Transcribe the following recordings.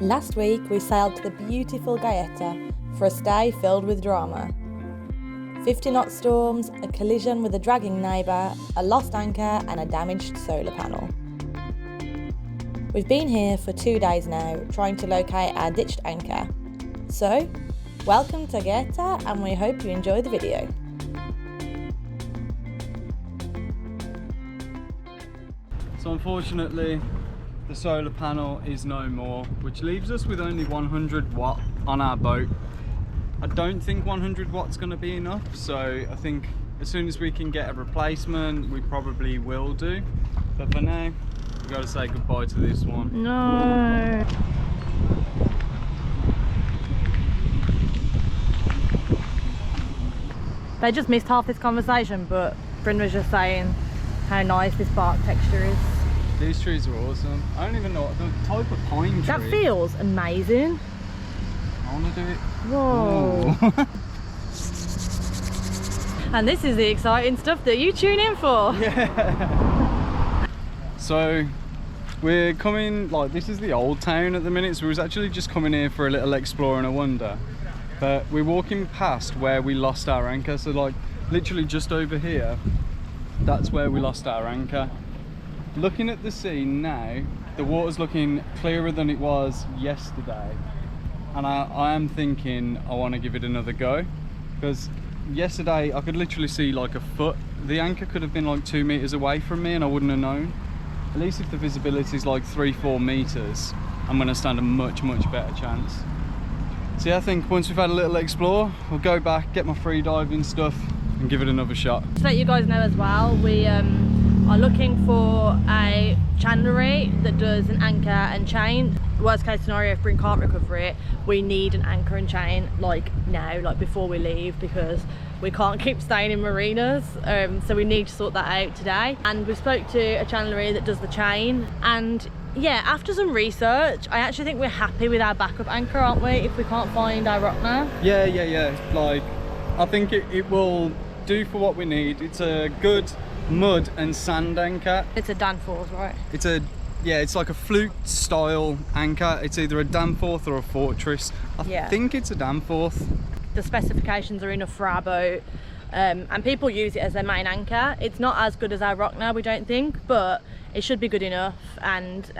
Last week we sailed to the beautiful Gaeta for a stay filled with drama. 50-knot storms, a collision with a dragging neighbour, a lost anchor and a damaged solar panel. We've been here for 2 days now trying to locate our ditched anchor. So, welcome to Gaeta and we hope you enjoy the video. So unfortunately, the solar panel is no more, which leaves us with only 100 watt on our boat. I don't think 100 watt's going to be enough, so I think as soon as we can get a replacement, we probably will do. But for now, we've got to say goodbye to this one. No. They just missed half this conversation, but Bryn was just saying how nice this bark texture is. These trees are awesome. I don't even know what the type of pine tree. That feels amazing. I want to do it. Whoa. And this is the exciting stuff that you tune in for. Yeah. So we're coming, like, this is the old town at the minute, so we was actually just coming here for a little explore and a wonder. But we're walking past where we lost our anchor, so like literally just over here, that's where we lost our anchor. Looking at the sea now, the water's looking clearer than it was yesterday, and I am thinking I want to give it another go, because yesterday I could literally see like a foot. The anchor could have been like 2 meters away from me and I wouldn't have known. At least if the visibility is like 3-4 meters, I'm going to stand a much better chance. So yeah, I think once we've had a little explore, we'll go back, get my free diving stuff and give it another shot. To let you guys know as well, we are looking for a chandlery that does an anchor and chain. Worst case scenario, if Bryn can't recover it, we need an anchor and chain like now, like before we leave, because we can't keep staying in marinas, so we need to sort that out today. And we spoke to a chandlery that does the chain, and yeah, after some research, I actually think we're happy with our backup anchor, aren't we, if we can't find our rock now? Yeah. Like, I think it will do for what we need. It's a good mud and sand anchor. It's a Danforth, right? It's like a flute style anchor. It's either a Danforth or a Fortress. I think it's a Danforth. The specifications are enough for our boat, and people use it as their main anchor. It's not as good as our rock now, we don't think, but it should be good enough, and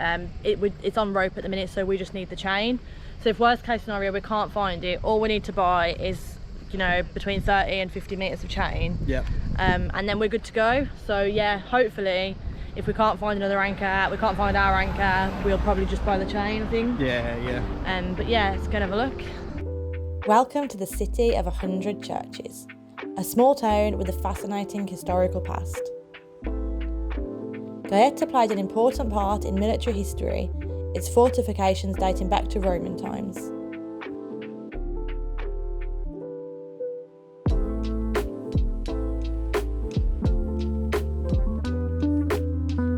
it's on rope at the minute, so we just need the chain. So if worst case scenario we can't find it, all we need to buy is, you know, between 30 and 50 meters of chain. Yep. And then we're good to go. So yeah, hopefully if we can't find another anchor, we can't find our anchor, we'll probably just buy the chain, I think. Yeah. But yeah, let's go and have a look. Welcome to the city of 100 churches, a small town with a fascinating historical past. Gaeta played an important part in military history, its fortifications dating back to Roman times.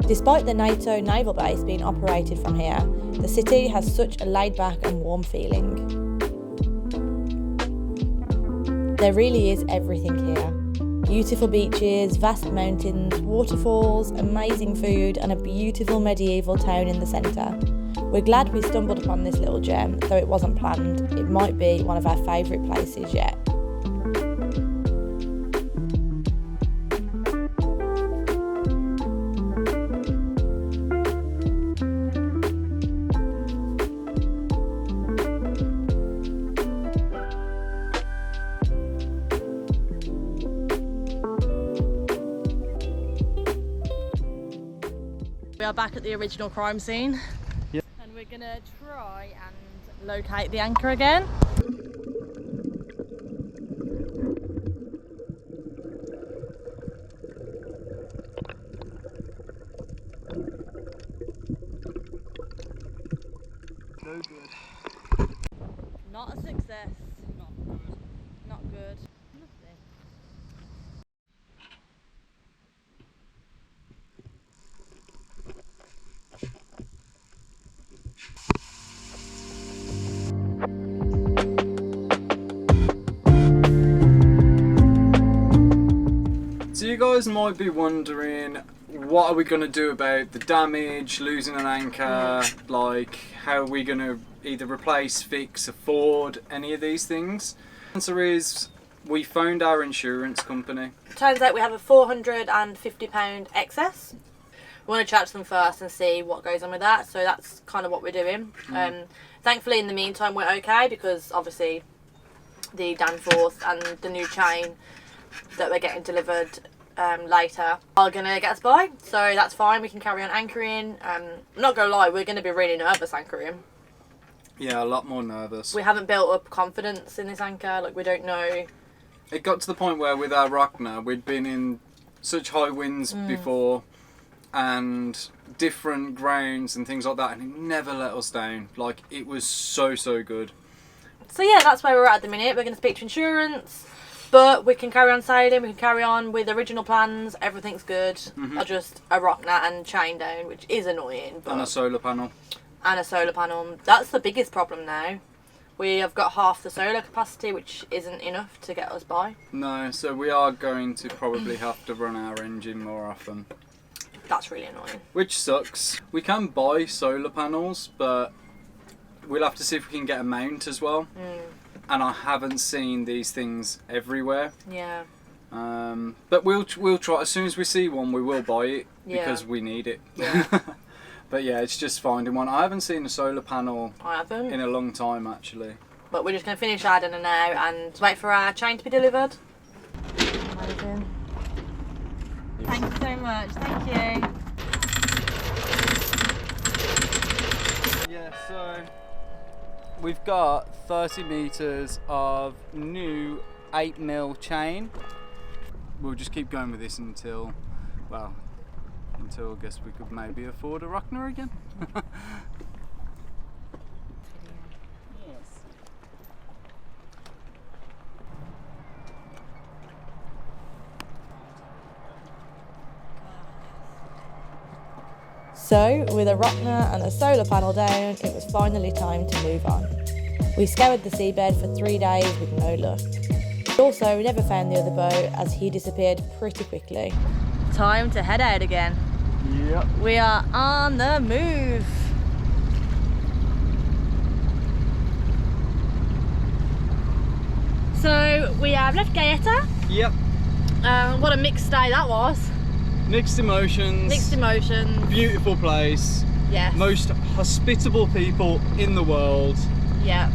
Despite the NATO naval base being operated from here, the city has such a laid-back and warm feeling. There really is everything here. Beautiful beaches, vast mountains, waterfalls, amazing food and a beautiful medieval town in the centre. We're glad we stumbled upon this little gem, though it wasn't planned. It might be one of our favourite places yet. We are back at the original crime scene. Yep. And we're gonna try and locate the anchor again. No good. Not a success. Not good. Not good. Lovely. So you guys might be wondering what are we going to do about the damage, losing an anchor, like how are we going to either replace, fix, afford any of these things? The answer is we phoned our insurance company. Turns out we have a £450 excess. We want to chat to them first and see what goes on with that, so that's kind of what we're doing. Thankfully in the meantime we're okay, because obviously the Danforth and the new chain that we're getting delivered later are going to get us by, so that's fine. We can carry on anchoring. I'm not going to lie, we're going to be really nervous anchoring. Yeah, a lot more nervous. We haven't built up confidence in this anchor, like we don't know. It got to the point where with our Rockner we'd been in such high winds before and different grounds and things like that, and it never let us down. Like, it was so good. So yeah, that's where we're at the minute. We're going to speak to insurance, but we can carry on sailing, we can carry on with original plans, everything's good. Just a Rockner and chain down, which is annoying. But And a solar panel. And a solar panel. That's the biggest problem now. We have got half the solar capacity, which isn't enough to get us by. No, so we are going to probably have to run our engine more often. That's really annoying. Which sucks. We can buy solar panels, but we'll have to see if we can get a mount as well. And I haven't seen these things everywhere. Yeah. But we'll try. As soon as we see one, we will buy it because we need it. Yeah. But yeah, it's just finding one. I haven't seen a solar panel in a long time actually. But we're just going to finish our dinner now and wait for our chain to be delivered. Amazing. Thank you so much. Thank you. Yeah, so we've got 30 metres of new 8mm chain. We'll just keep going with this until, well, until I guess we could maybe afford a Rockner again. So, with a Rockner and a solar panel down, it was finally time to move on. We scoured the seabed for 3 days with no luck. We also never found the other boat, as he disappeared pretty quickly. Time to head out again. Yep. We are on the move. So, we have left Gaeta. Yep. What a mixed day that was. Mixed emotions. Mixed emotions. Beautiful place. Yes. Most hospitable people in the world. Yeah.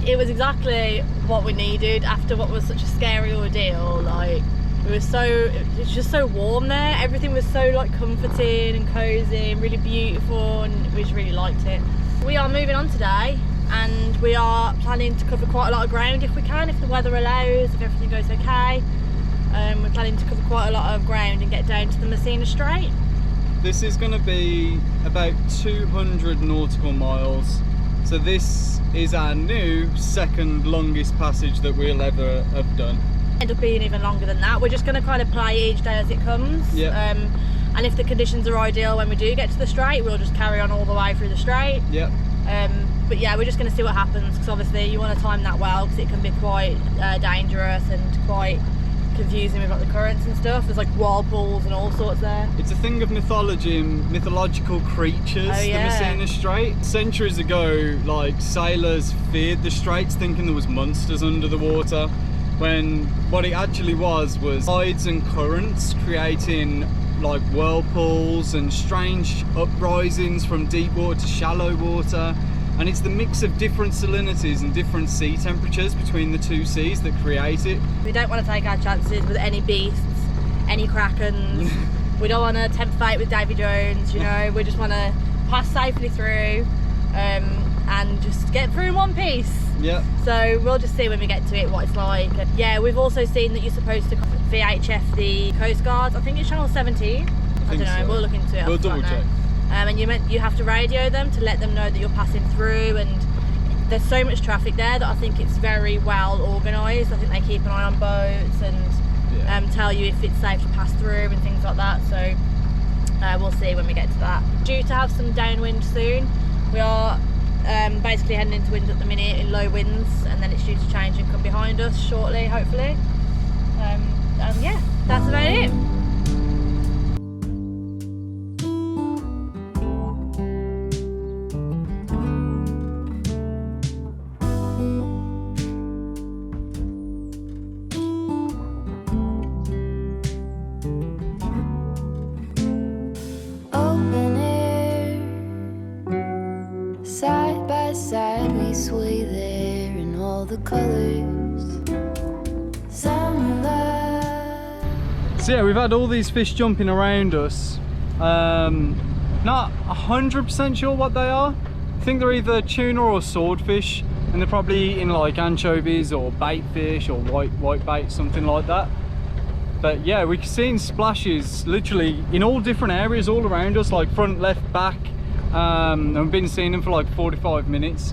It was exactly what we needed after what was such a scary ordeal. Like, it was just so warm there. Everything was so like comforting and cozy and really beautiful, and we just really liked it. We are moving on today, and we are planning to cover quite a lot of ground if we can, if the weather allows, if everything goes okay. We're planning to cover quite a lot of ground and get down to the Messina Strait. This is going to be about 200 nautical miles. So this is our new second longest passage that we'll ever have done. End up being even longer than that. We're just going to kind of play each day as it comes. Yep. And if the conditions are ideal when we do get to the strait, we'll just carry on all the way through the strait. Yep. But yeah, we're just going to see what happens, because obviously you want to time that well, because it can be quite dangerous and quite confusing with like the currents and stuff. There's like whirlpools and all sorts there. It's a thing of mythology and mythological creatures, Oh, yeah. the Messina Strait. Centuries ago, like, sailors feared the straits, thinking there was monsters under the water, when what it actually was tides and currents creating like whirlpools and strange uprisings from deep water to shallow water. And it's the mix of different salinities and different sea temperatures between the two seas that create it. We don't want to take our chances with any beasts, any krakens. We don't want to tempt fate with Davy Jones, you know. We just want to pass safely through and just get through in one piece. Yeah. So we'll just see when we get to it what it's like. Yeah, we've also seen that you're supposed to VHF the Coast Guards. I think it's channel 17. I don't know, so. we'll look into it. We'll double check. And you have to radio them to let them know that you're passing through, and there's so much traffic there that I think it's very well organised. I think they keep an eye on boats and tell you if it's safe to pass through and things like that. So we'll see when we get to that. Due to have some downwind soon, we are basically heading into wind at the minute in low winds, and then it's due to change and come behind us shortly, hopefully. And yeah, that's about it. Side by side we sway there in all the colors. Summer. So yeah, we've had all these fish jumping around us. Not 100% sure what they are. I think they're either tuna or swordfish, and they're probably eating like anchovies or bait fish or white bait, something like that. But yeah, we've seen splashes literally in all different areas all around us, like front, left, back, and we've been seeing them for like 45 minutes.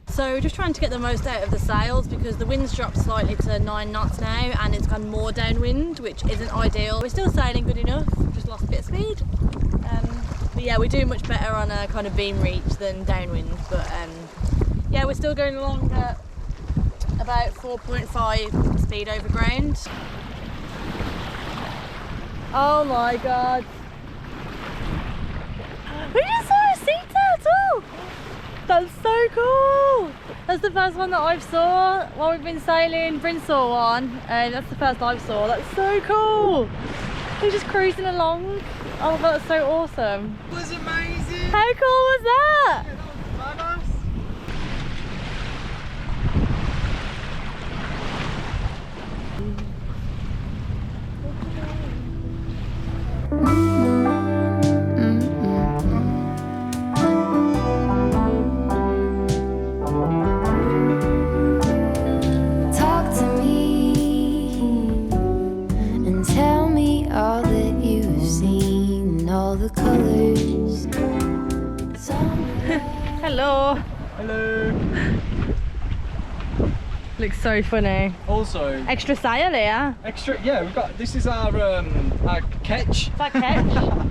So we're just trying to get the most out of the sails because the wind's dropped slightly to 9 knots now and it's gone more downwind, which isn't ideal. We're still sailing good enough, just lost a bit of speed. But yeah, we do much better on a kind of beam reach than downwind. But yeah, we're still going along at about 4.5 speed over ground. Oh my god. We just saw a sea turtle! That's so cool! That's the first one that I've saw while we've been sailing. Bryn saw one, and that's the first I've saw. That's so cool! They're just cruising along. Oh, that's so awesome. It was amazing! How cool was that? Yeah, that was badass. Hello. Hello. Looks so funny. Also, Extra sail here. extra. Yeah, we've got. This is our catch. Is that catch?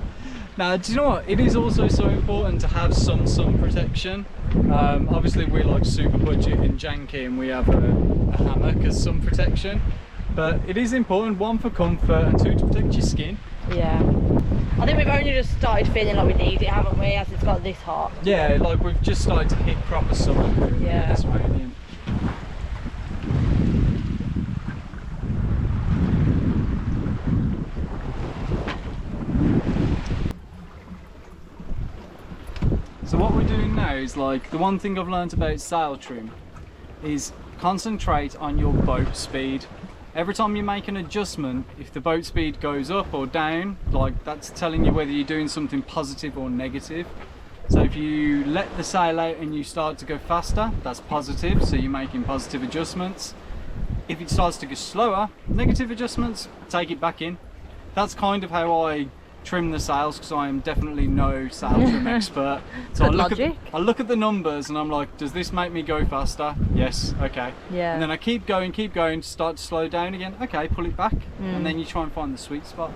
Now, do you know what? It is also so important to have some sun protection. Obviously, we're like super budget and janky, and we have a hammock as sun protection. But it is important, one for comfort and two to protect your skin. Yeah. I think we've only just started feeling like we need it, haven't we, as it's got this hot. Yeah, like we've just started to hit proper summer. Yeah. Tasmanian. So what we're doing now is like, the one thing I've learned about sail trim is concentrate on your boat speed. Every time you make an adjustment, if the boat speed goes up or down, like that's telling you whether you're doing something positive or negative. So if you let the sail out and you start to go faster, that's positive, so you're making positive adjustments. If it starts to go slower, negative adjustments, take it back in. That's kind of how I trim the sails, because I am definitely no sail trim expert. So I look at the numbers and I'm like, does this make me go faster? Yes, okay. Yeah. And then I keep going, start to slow down again. Okay, pull it back, and then you try and find the sweet spot.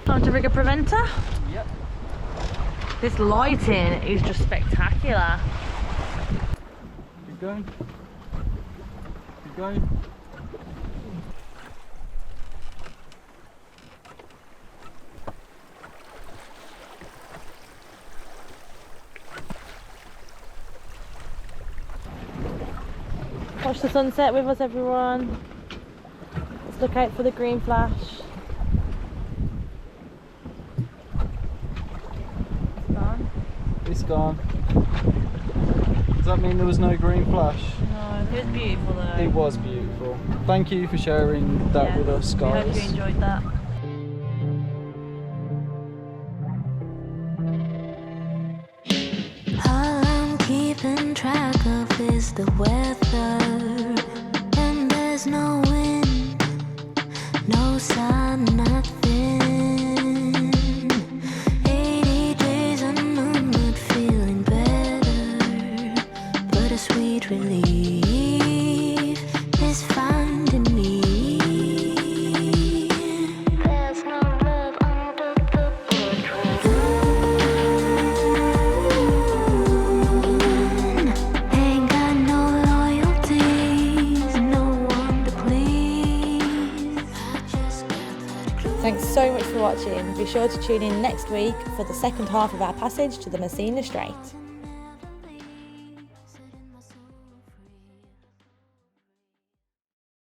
Time to rig a preventer. Yep. This lighting is just spectacular. Keep going. Keep going. Watch the sunset with us, everyone. Let's look out for the green flash. It's gone. Does that mean there was no green flash? No, it was beautiful though. It was beautiful. Thank you for sharing that with us, guys. We hope you enjoyed that. All I'm keeping track of is the weather, and there's no wind, no sun, nothing. 80 days and I'm not feeling better, but a sweet relief is finding me. There's no love under the portrait. Ain't got no loyalties, no one to please. I just got that clue. Thanks so much for watching. Be sure to tune in next week for the second half of our passage to the Messina Strait.